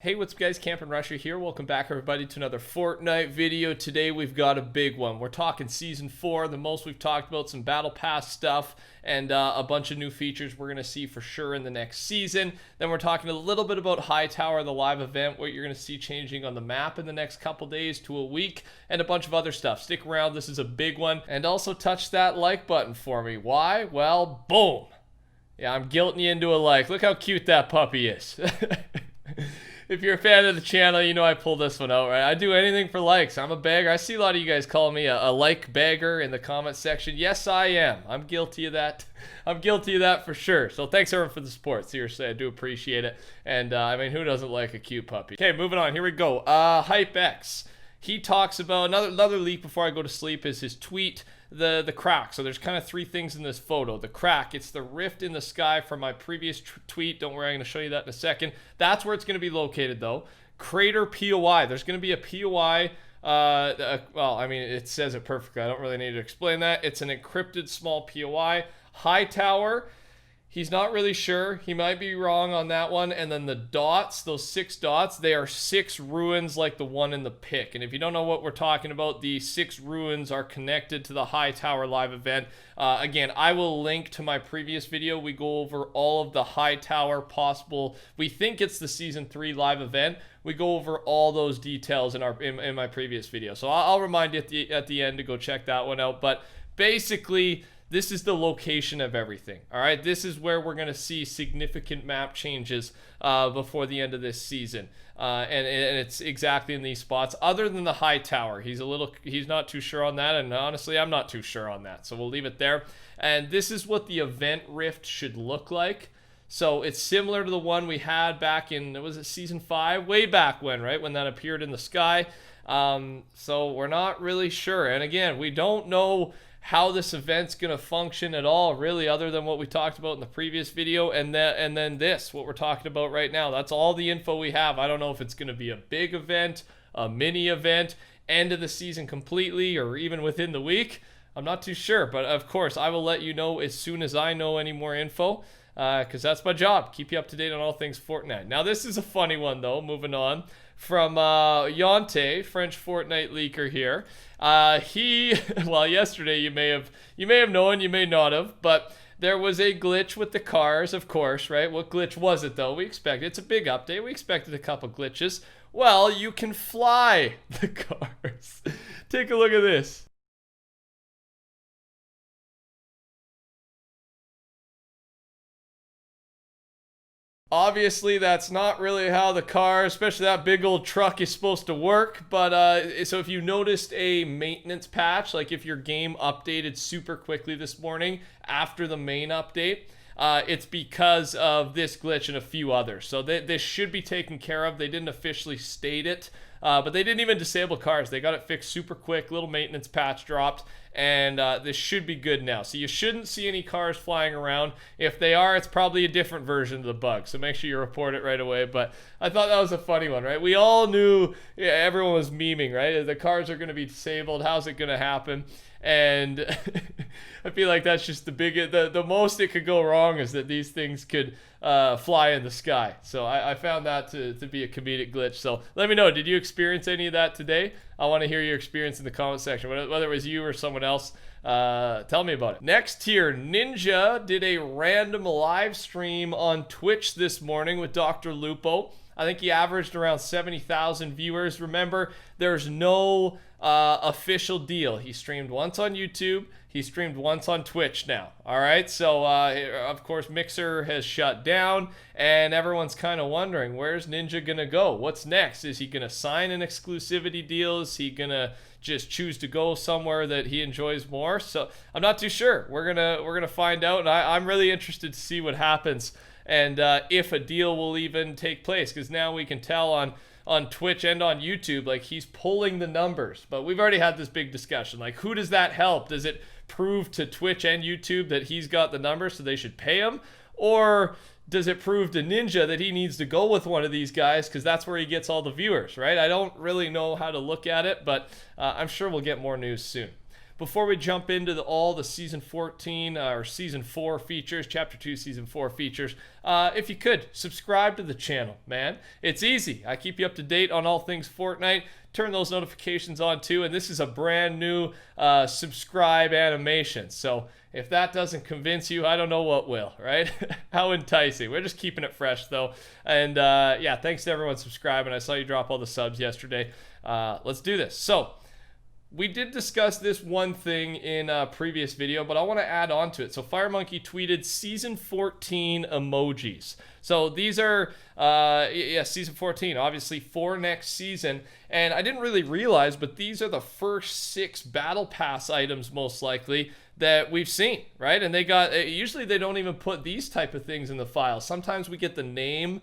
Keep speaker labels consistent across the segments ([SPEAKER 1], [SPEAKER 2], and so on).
[SPEAKER 1] Hey, what's up guys, TheCampingRusher here. Welcome back everybody to another Fortnite video. Today we've got a big one. We're talking Season 4, the most we've talked about, some Battle Pass stuff, and a bunch of new features we're going to see for sure in the next season. Then we're talking a little bit about Hightower, the live event, what you're going to see changing on the map in the next couple days to a week, and a bunch of other stuff. Stick around, this is a big one. And also touch that like button for me. Why? Well, boom. Yeah, I'm guilting you into a like. Look how cute that puppy is. If you're a fan of the channel, you know I pulled this one out, right? I do anything for likes. I'm a bagger. I see a lot of you guys call me a like bagger in the comment section. Yes, I am. I'm guilty of that. I'm guilty of that for sure. So thanks everyone for the support. Seriously, I do appreciate it. And I mean, who doesn't like a cute puppy? Okay, moving on. Here we go. HypeX. He talks about another leak before I go to sleep is his tweet. The crack. So there's kind of three things in this photo. The crack, it's the rift in the sky from my previous tweet. Don't worry, I'm going to show you that in a second. That's where it's going to be located though. Crater POI. There's going to be a POI. Well, I mean, it says it perfectly. I don't really need to explain that. It's an encrypted small POI. Hightower. He's not really sure. He might be wrong on that one. And then the dots, those 6 dots, they are 6 ruins like the one in the pic. And if you don't know what we're talking about, the 6 ruins are connected to the Hightower live event. Again, I will link to my previous video. We go over all of the Hightower possible. We think it's the Season 3 live event. We go over all those details in my previous video. So I'll remind you at the end to go check that one out. But basically, this is the location of everything. All right, this is where we're going to see significant map changes before the end of this season, and it's exactly in these spots. Other than the Hightower, he's not too sure on that, and honestly, I'm not too sure on that. So we'll leave it there. And this is what the event rift should look like. So it's similar to the one we had back in, was it Season 5? Way back when, right? When that appeared in the sky. So we're not really sure. And again, we don't know how this event's going to function at all, really, other than what we talked about in the previous video, and then this, what we're talking about right now. That's all the info we have. I don't know if it's going to be a big event, a mini event, end of the season completely, or even within the week. I'm not too sure, but of course, I will let you know as soon as I know any more info, because that's my job. Keep you up to date on all things Fortnite. Now, this is a funny one, though, moving on. From Yonte, French Fortnite leaker here. Well, yesterday you may have known, you may not have, but there was a glitch with the cars, of course, right? What glitch was it though? We expected, it's a big update. We expected a couple glitches. Well, you can fly the cars. Take a look at this. Obviously, that's not really how the car, especially that big old truck, is supposed to work. But so if you noticed a maintenance patch, like if your game updated super quickly this morning after the main update, it's because of this glitch and a few others. So this should be taken care of. They didn't officially state it, but they didn't even disable cars. They got it fixed super quick. Little maintenance patch dropped, and this should be good now. So you shouldn't see any cars flying around. If they are, it's probably a different version of the bug. So make sure you report it right away. But I thought that was a funny one, right? We all knew, yeah, everyone was memeing, right? The cars are going to be disabled. How's it going to happen? And I feel like that's just the most it could go wrong is that these things could fly in the sky. So I found that to be a comedic glitch. So let me know, did you experience any of that today? I want to hear your experience in the comment section, whether it was you or someone else. Tell me about it. Next here, Ninja did a random live stream on Twitch this morning with Dr. Lupo. I think he averaged around 70,000 viewers. Remember, there's no official deal. He streamed once on YouTube. He streamed once on Twitch now. All right. So, of course, Mixer has shut down, and everyone's kind of wondering, where's Ninja going to go? What's next? Is he going to sign an exclusivity deal? Is he going to just choose to go somewhere that he enjoys more? So I'm not too sure. We're gonna find out, and I'm really interested to see what happens. And if a deal will even take place, because now we can tell on Twitch and on YouTube, like, he's pulling the numbers. But we've already had this big discussion. Like, who does that help? Does it prove to Twitch and YouTube that he's got the numbers so they should pay him? Or does it prove to Ninja that he needs to go with one of these guys because that's where he gets all the viewers, right? I don't really know how to look at it, but I'm sure we'll get more news soon. before we jump into all the season 14 or season 4 features, chapter 2 season 4 features, if you could subscribe to the channel, man. It's easy. I keep you up to date on all things Fortnite. Turn those notifications on too, and this is a brand new subscribe animation. So if that doesn't convince you, I don't know what will, right? How enticing. We're just keeping it fresh though. And yeah, thanks to everyone subscribing. I saw you drop all the subs yesterday. Let's do this. So we did discuss this one thing in a previous video, but I want to add on to it. So FireMonkey tweeted season 14 emojis. So these are, season 14, obviously for next season. And I didn't really realize, but these are the first 6 battle pass items most likely that we've seen, right? And they got, usually they don't even put these type of things in the file. Sometimes we get the names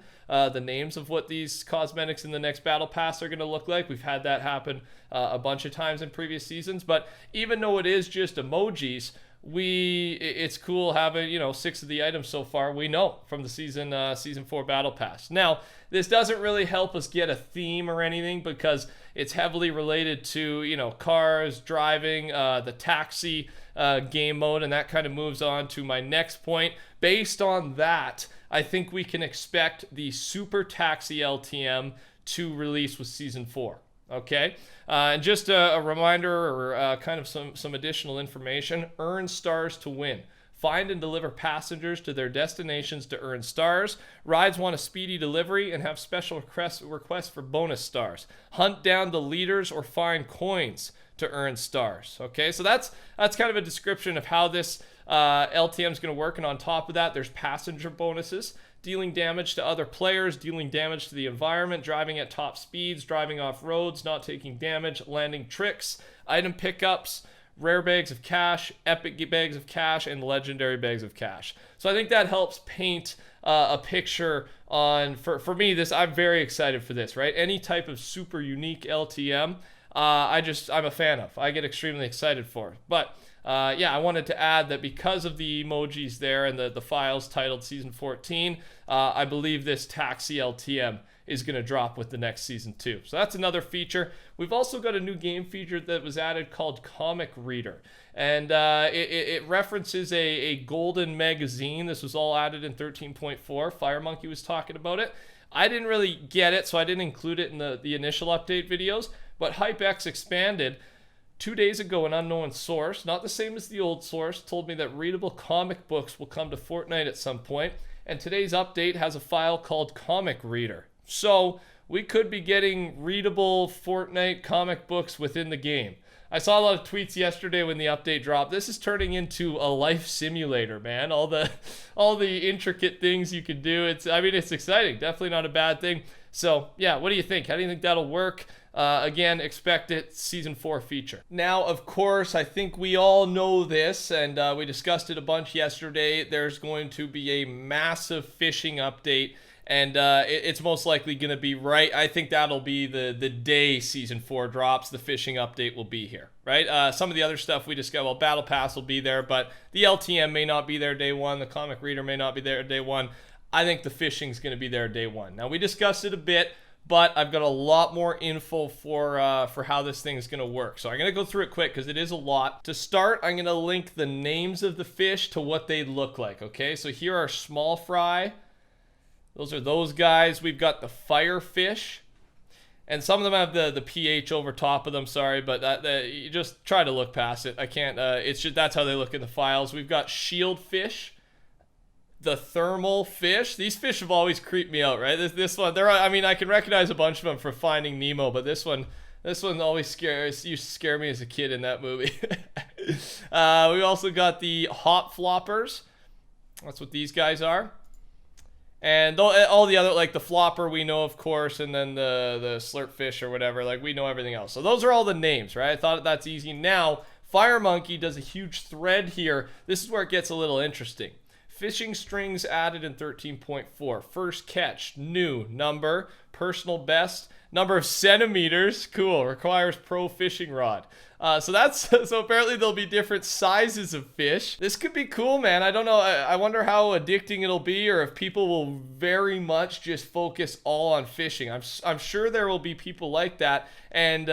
[SPEAKER 1] of what these cosmetics in the next battle pass are going to look like. We've had that happen a bunch of times in previous seasons, but even though it is just emojis, it's cool having 6 of the items so far we know from the season 4 battle pass. Now this doesn't really help us get a theme or anything because it's heavily related to cars, driving, the taxi game mode, and that kind of moves on to my next point. Based on that, I think we can expect the Super Taxi LTM to release with season 4. Okay, and just a reminder or kind of some additional information. Earn stars to win. Find and deliver passengers to their destinations to earn stars. Rides want a speedy delivery and have special requests for bonus stars. Hunt down the leaders or find coins to earn stars. Okay, so that's kind of a description of how this LTM is going to work. And on top of that, there's passenger bonuses. Dealing damage to other players, dealing damage to the environment, driving at top speeds, driving off roads, not taking damage, landing tricks, item pickups, rare bags of cash, epic bags of cash, and legendary bags of cash. So I think that helps paint a picture on, for me, I'm very excited for this, right? Any type of super unique LTM, I'm a fan of. I get extremely excited for it. But yeah, I wanted to add that because of the emojis there and the files titled Season 14, I believe this Taxi LTM is going to drop with the next Season 2. So that's another feature. We've also got a new game feature that was added called Comic Reader. And it references a golden magazine. This was all added in 13.4. FireMonkey was talking about it. I didn't really get it, so I didn't include it in the initial update videos. But HypeX Expanded 2 days ago, an unknown source, not the same as the old source, told me that readable comic books will come to Fortnite at some point, and today's update has a file called Comic Reader. So we could be getting readable Fortnite comic books within the game. I saw a lot of tweets yesterday when the update dropped. This is turning into a life simulator, man. All the intricate things you can do. It's exciting. Definitely not a bad thing. So yeah, what do you think? How do you think that'll work? Again, expect it Season 4 feature. Now, of course, I think we all know this, and we discussed it a bunch yesterday. There's going to be a massive fishing update, and it's most likely going to be I think that'll be the day Season 4 drops. The fishing update will be here, right? Some of the other stuff we discussed, well, Battle Pass will be there, but the LTM may not be there day 1. The Comic Reader may not be there day 1. I think the fishing's going to be there day 1. Now, we discussed it a bit, but I've got a lot more info for how this thing is going to work. So I'm going to go through it quick because it is a lot. To start, I'm going to link the names of the fish to what they look like, okay? So here are small fry. Those are those guys. We've got the firefish. And some of them have the pH over top of them, sorry, but you just try to look past it. I can't, it's just, that's how they look in the files. We've got shield fish. The thermal fish. These fish have always creeped me out, right? This one, I can recognize a bunch of them from Finding Nemo, but this one always used to scare me as a kid in that movie. We also got the hop floppers. That's what these guys are. And all the other, like the flopper we know, of course, and then the slurp fish or whatever, like we know everything else. So those are all the names, right? I thought that's easy. Now, FireMonkey does a huge thread here. This is where it gets a little interesting. Fishing strings added in 13.4. First catch, new number, personal best, number of centimeters, cool, requires pro fishing rod. So apparently there'll be different sizes of fish. This could be cool, man. I don't know. I wonder how addicting it'll be, or if people will very much just focus all on fishing. I'm sure there will be people like that, and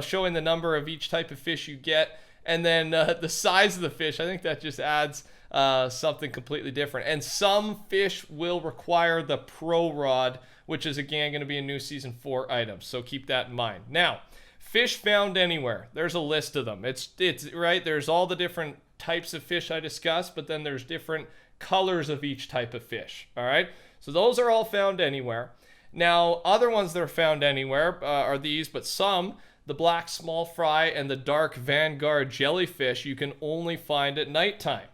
[SPEAKER 1] showing the number of each type of fish you get And then the size of the fish, I think that just adds something completely different. And some fish will require the Pro Rod, which is again going to be a new Season 4 item. So keep that in mind. Now, fish found anywhere. There's a list of them. It's right. There's all the different types of fish I discussed, but then there's different colors of each type of fish. All right. So those are all found anywhere. Now, other ones that are found anywhere are these, but some, the black small fry and the dark Vanguard jellyfish, you can only find at nighttime.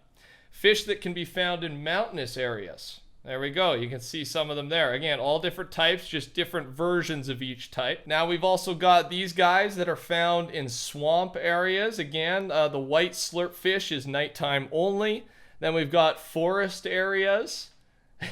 [SPEAKER 1] Fish that can be found in mountainous areas. There we go. You can see some of them there. Again, all different types, just different versions of each type. Now we've also got these guys that are found in swamp areas. Again, the white slurp fish is nighttime only. Then we've got forest areas.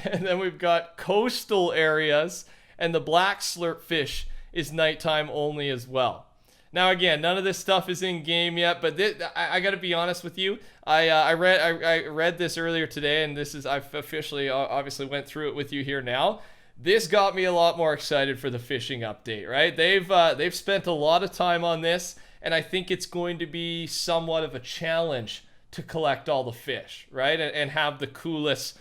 [SPEAKER 1] And then we've got coastal areas. And the black slurp fish is nighttime only as well. Now again, none of this stuff is in game yet, but I got to be honest with you. I read this earlier today, and I've officially obviously went through it with you here now. This got me a lot more excited for the fishing update, right? They've spent a lot of time on this, and I think it's going to be somewhat of a challenge to collect all the fish, right? And have the coolest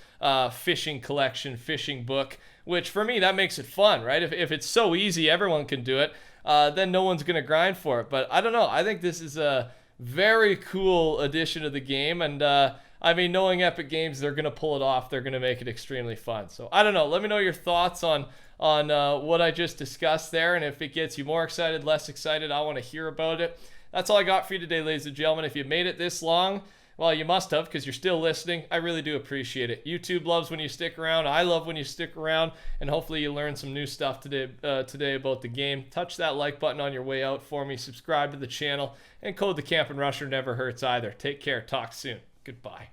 [SPEAKER 1] fishing collection, fishing book, which for me, that makes it fun, right? If it's so easy, everyone can do it. Then no one's going to grind for it. But I don't know. I think this is a very cool addition to the game. And I mean, knowing Epic Games, they're going to pull it off. They're going to make it extremely fun. So I don't know. Let me know your thoughts on what I just discussed there. And if it gets you more excited, less excited, I want to hear about it. That's all I got for you today, ladies and gentlemen. If you made it this long, well, you must have, because you're still listening. I really do appreciate it. YouTube loves when you stick around. I love when you stick around. And hopefully you learned some new stuff today about the game. Touch that like button on your way out for me. Subscribe to the channel. And code TheCampingRusher never hurts either. Take care. Talk soon. Goodbye.